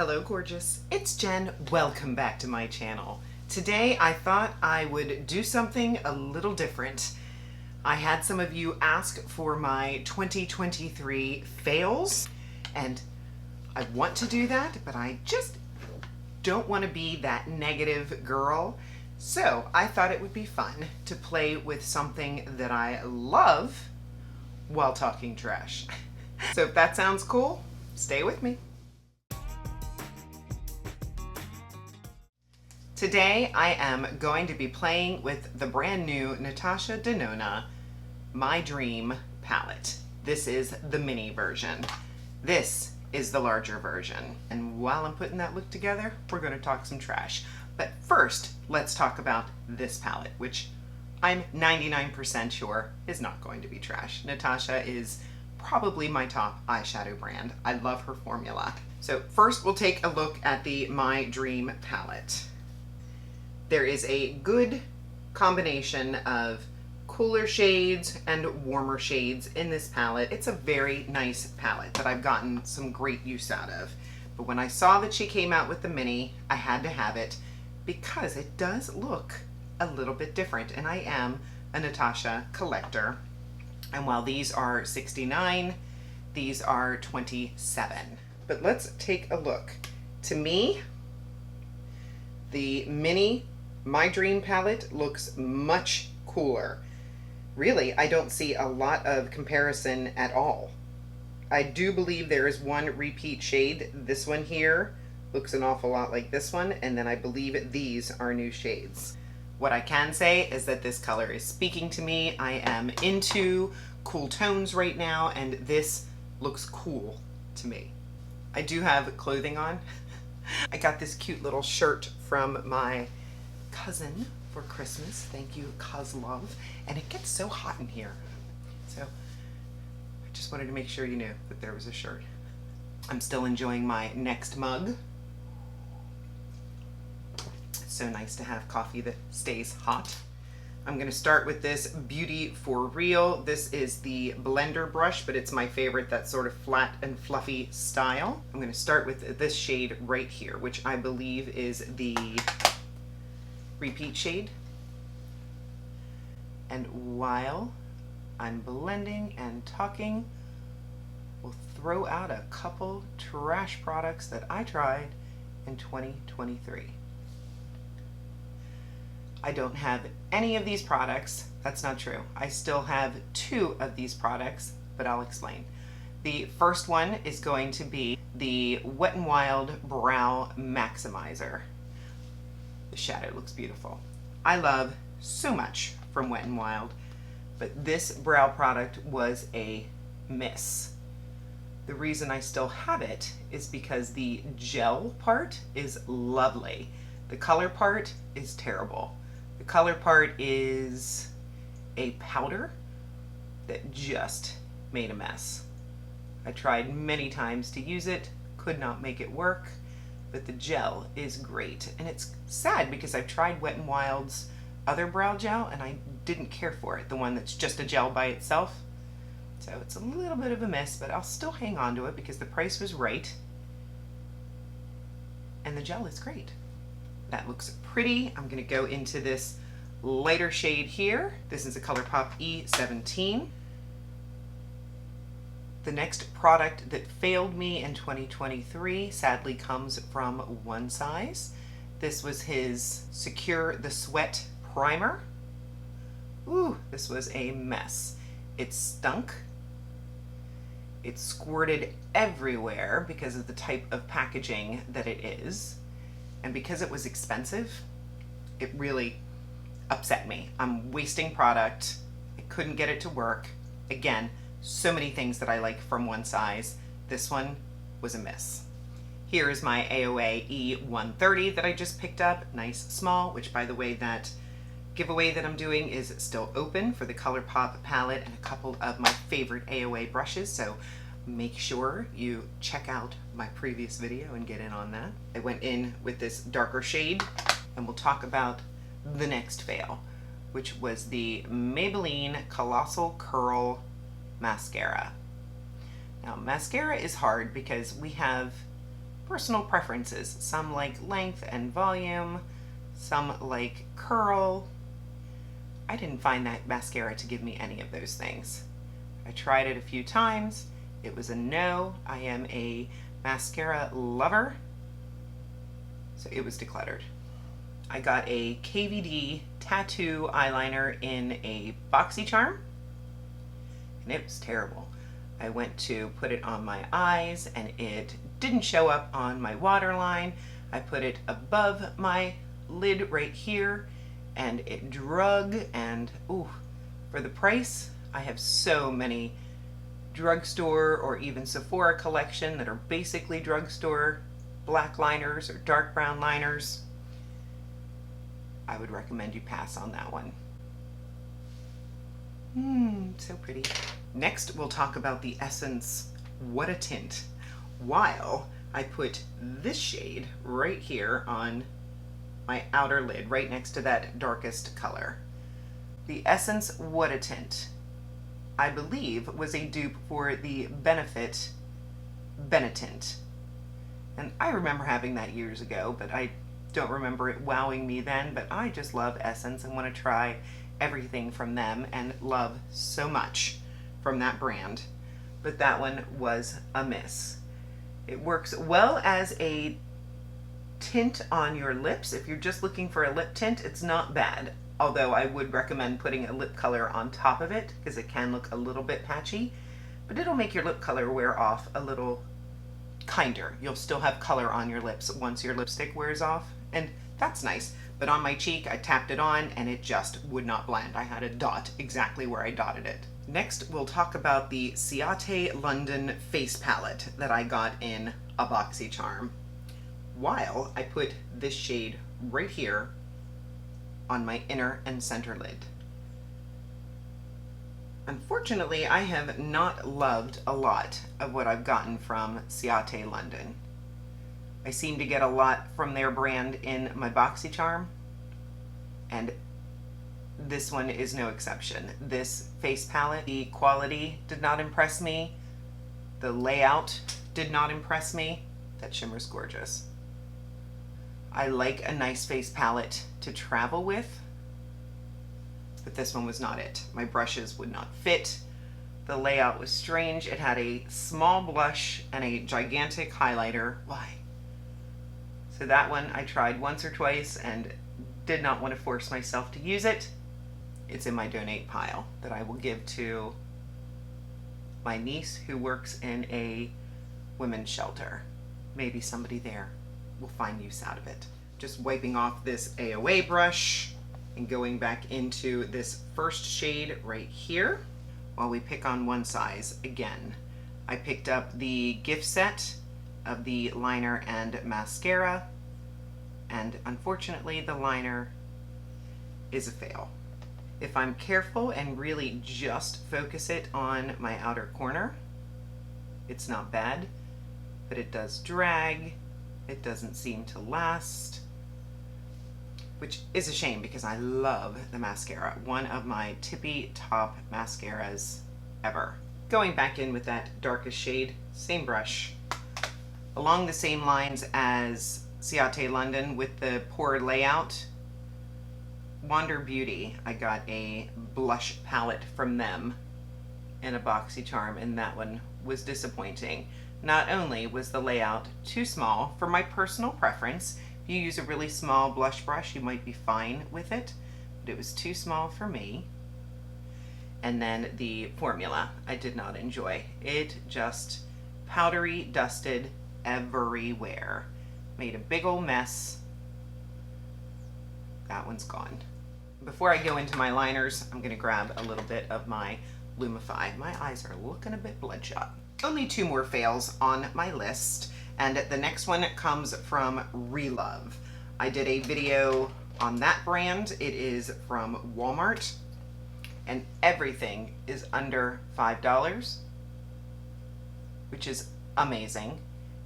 Hello gorgeous, it's Jen. Welcome back to my channel. Today I thought I would do something a little different. I had some of you ask for my 2023 fails, and I want to do that, but I just don't want to be that negative girl. So I thought it would be fun to play with something that I love while talking trash. So if that sounds cool, stay with me. Today I am going to be playing with the brand new Natasha Denona My Dream palette. This is the mini version. This is the larger version. And while I'm putting that look together, we're going to talk some trash. But first, let's talk about this palette, which I'm 99% sure is not going to be trash. Natasha is probably my top eyeshadow brand. I love her formula. So first we'll take a look at the My Dream palette. There is a good combination of cooler shades and warmer shades in this palette. It's a very nice palette that I've gotten some great use out of. But when I saw that she came out with the mini, I had to have it because it does look a little bit different. And I am a Natasha collector. And while these are $69, these are $27. But let's take a look. To me, the mini My Dream palette looks much cooler. Really, I don't see a lot of comparison at all. I do believe there is one repeat shade. This one here looks an awful lot like this one, and then I believe these are new shades. What I can say is that this color is speaking to me. I am into cool tones right now, and this looks cool to me. I do have clothing on. I got this cute little shirt from my cousin for Christmas. Thank you, Love. And it gets so hot in here. So I just wanted to make sure you knew that there was a shirt. I'm still enjoying my next mug. It's so nice to have coffee that stays hot. I'm going to start with this Beauty for Real. This is the blender brush, but it's my favorite, that sort of flat and fluffy style. I'm going to start with this shade right here, which I believe is the repeat shade. And while I'm blending and talking, we'll throw out a couple trash products that I tried in 2023. I don't have any of these products. That's not true. I still have 2 of these products, but I'll explain. The first one is going to be the Wet n Wild Brow Maximizer. The shadow looks beautiful. I love so much from Wet n Wild, but this brow product was a miss. The reason I still have it is because the gel part is lovely. The color part is terrible. The color part is a powder that just made a mess. I tried many times to use it, could not make it work, but the gel is great. And it's sad because I've tried Wet n Wild's other brow gel and I didn't care for it, the one that's just a gel by itself. So it's a little bit of a miss, but I'll still hang on to it because the price was right. And the gel is great. That looks pretty. I'm gonna go into this lighter shade here. This is a ColourPop E17. The next product that failed me in 2023 sadly comes from One Size. This was his Secure the Sweat Primer. Ooh, this was a mess. It stunk. It squirted everywhere because of the type of packaging that it is. And because it was expensive, it really upset me. I'm wasting product. I couldn't get it to work. Again, so many things that I like from One Size. This one was a miss. Here is my AOA E130 that I just picked up. Nice small, which by the way, that giveaway that I'm doing is still open for the ColourPop palette and a couple of my favorite AOA brushes. So make sure you check out my previous video and get in on that. I went in with this darker shade, and we'll talk about the next fail, which was the Maybelline Colossal Curl Mascara. Now, mascara is hard because we have personal preferences. Some like length and volume, some like curl. I didn't find that mascara to give me any of those things. I tried it a few times. It was a no. I am a mascara lover, so it was decluttered. I got a KVD tattoo eyeliner in a Boxycharm, and it was terrible. I went to put it on my eyes and it didn't show up on my waterline. I put it above my lid right here and it drug, and ooh, for the price, I have so many drugstore or even Sephora collection that are basically drugstore black liners or dark brown liners. I would recommend you pass on that one. So pretty. Next, we'll talk about the Essence What a Tint, while I put this shade right here on my outer lid, right next to that darkest color. The Essence What a Tint, I believe, was a dupe for the Benefit Benetint. And I remember having that years ago, but I don't remember it wowing me then. But I just love Essence and want to try everything from them and love so much from that brand. But that one was a miss. It works well as a tint on your lips. If you're just looking for a lip tint, it's not bad. Although I would recommend putting a lip color on top of it because it can look a little bit patchy, but it'll make your lip color wear off a little kinder. You'll still have color on your lips once your lipstick wears off, and that's nice. But on my cheek, I tapped it on and it just would not blend. I had a dot exactly where I dotted it. Next, we'll talk about the Ciate London face palette that I got in a Boxycharm, while I put this shade right here on my inner and center lid. Unfortunately, I have not loved a lot of what I've gotten from Ciate London. I seem to get a lot from their brand in my Boxycharm, and this one is no exception. This face palette, the quality did not impress me. The layout did not impress me. That shimmer's gorgeous. I like a nice face palette to travel with, but this one was not it. My brushes would not fit. The layout was strange. It had a small blush and a gigantic highlighter. Why? So that one I tried once or twice and did not want to force myself to use it. It's in my donate pile that I will give to my niece who works in a women's shelter. Maybe somebody there will find use out of it. Just wiping off this AOA brush and going back into this first shade right here while we pick on one size again. I picked up the gift set of the liner and mascara, and unfortunately the liner is a fail. If I'm careful and really just focus it on my outer corner, it's not bad, but it does drag. It doesn't seem to last, which is a shame because I love the mascara. One of my tippy top mascaras ever. Going back in with that darkest shade, same brush, along the same lines as Ciate London with the poor layout. Wander Beauty, I got a blush palette from them in a Boxycharm, and that one was disappointing. Not only was the layout too small for my personal preference, if you use a really small blush brush, you might be fine with it, but it was too small for me. And then the formula, I did not enjoy. It just powdery dusted everywhere. Made a big old mess. That one's gone. Before I go into my liners, I'm gonna grab a little bit of my Lumify. My eyes are looking a bit bloodshot. Only two more fails on my list, and the next one comes from Relove. I did a video on that brand. It is from Walmart, and everything is under $5, which is amazing.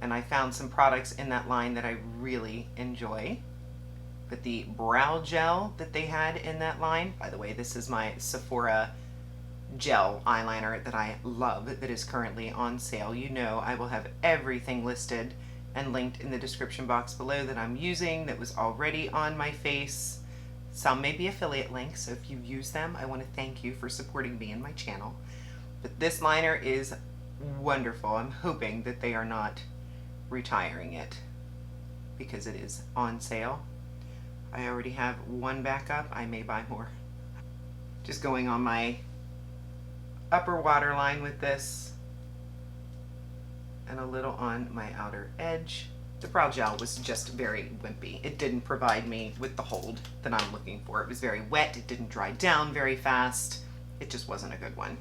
And I found some products in that line that I really enjoy. But the brow gel that they had in that line, by the way, this is my Sephora gel eyeliner that I love that is currently on sale. You know I will have everything listed and linked in the description box below that I'm using that was already on my face. Some may be affiliate links, so if you use them, I want to thank you for supporting me and my channel. But this liner is wonderful. I'm hoping that they are not retiring it because it is on sale. I already have one backup. I may buy more. Just going on my upper waterline with this and a little on my outer edge. The brow gel was just very wimpy. It didn't provide me with the hold that I'm looking for. It was very wet. It didn't dry down very fast. It just wasn't a good one.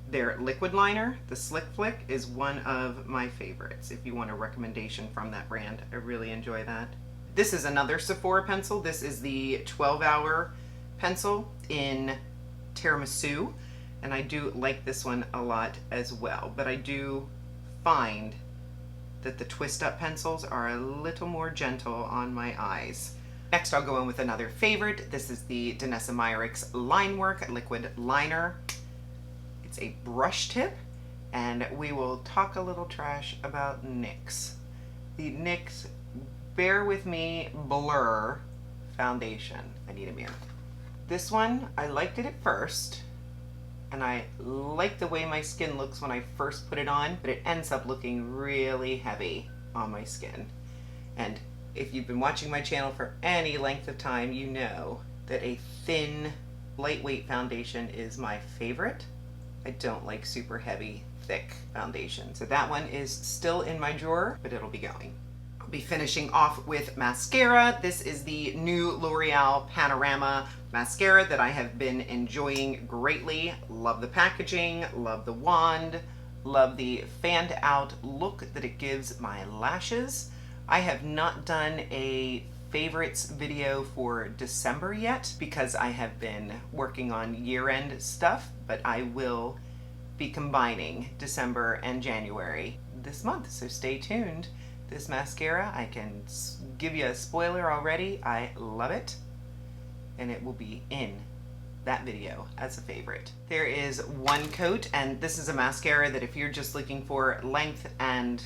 Their liquid liner, the Slick Flick, is one of my favorites. If you want a recommendation from that brand, I really enjoy that. This is another Sephora pencil. This is the 12-hour pencil in Tiramisu, and I do like this one a lot as well, but I do find that the twist up pencils are a little more gentle on my eyes. Next I'll go in with another favorite. This is the Danessa Myricks Line Work Liquid Liner. It's a brush tip, and we will talk a little trash about NYX. The NYX Bear With Me Blur Foundation. I need a mirror. This one, I liked it at first, and I like the way my skin looks when I first put it on, but it ends up looking really heavy on my skin. And if you've been watching my channel for any length of time, you know that a thin, lightweight foundation is my favorite. I don't like super heavy, thick foundation. So that one is still in my drawer, but it'll be going. I'll be finishing off with mascara. This is the new L'Oreal Panorama mascara that I have been enjoying greatly. Love the packaging, love the wand, love the fanned out look that it gives my lashes. I have not done a favorites video for December yet because I have been working on year-end stuff, but I will be combining December and January this month, so stay tuned. This mascara, I can give you a spoiler already, I love it, and it will be in that video as a favorite. There is one coat, and this is a mascara that if you're just looking for length and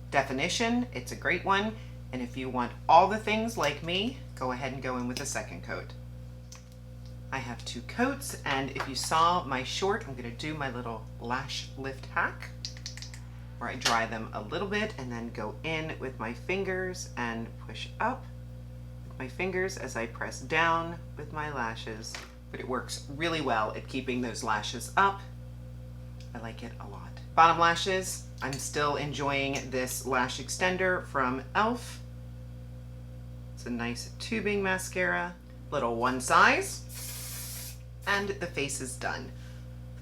definition, it's a great one. And if you want all the things like me, go ahead and go in with a second coat. I have two coats, and if you saw my short, I'm gonna do my little lash lift hack, where I dry them a little bit and then go in with my fingers and push up with my fingers as I press down with my lashes. But it works really well at keeping those lashes up. I like it a lot. Bottom lashes, I'm still enjoying this lash extender from e.l.f. It's a nice tubing mascara, little one size, and the face is done.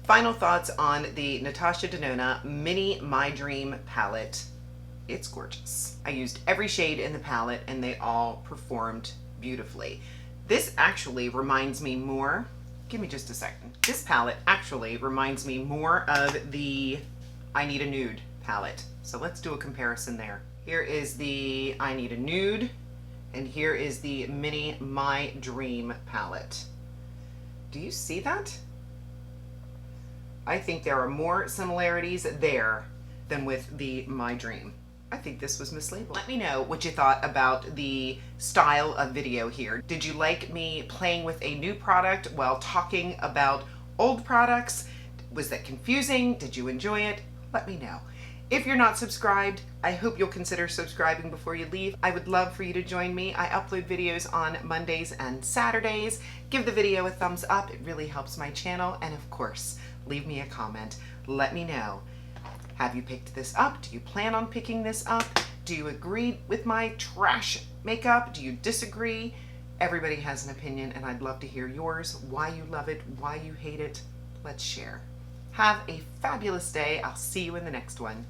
Final thoughts on the Natasha Denona Mini My Dream palette. It's gorgeous. I used every shade in the palette and they all performed beautifully. This actually reminds me more, give me just a second. This palette actually reminds me more of the I Need a Nude palette. So let's do a comparison there. Here is the I Need a Nude, and here is the Mini My Dream palette. Do you see that? I think there are more similarities there than with the My Dream. I think this was mislabeled. Let me know what you thought about the style of video here. Did you like me playing with a new product while talking about old products? Was that confusing? Did you enjoy it? Let me know. If you're not subscribed, I hope you'll consider subscribing before you leave. I would love for you to join me. I upload videos on Mondays and Saturdays. Give the video a thumbs up. It really helps my channel. And of course, leave me a comment. Let me know. Have you picked this up? Do you plan on picking this up? Do you agree with my trash makeup? Do you disagree? Everybody has an opinion, and I'd love to hear yours, why you love it, why you hate it. Let's share. Have a fabulous day. I'll see you in the next one.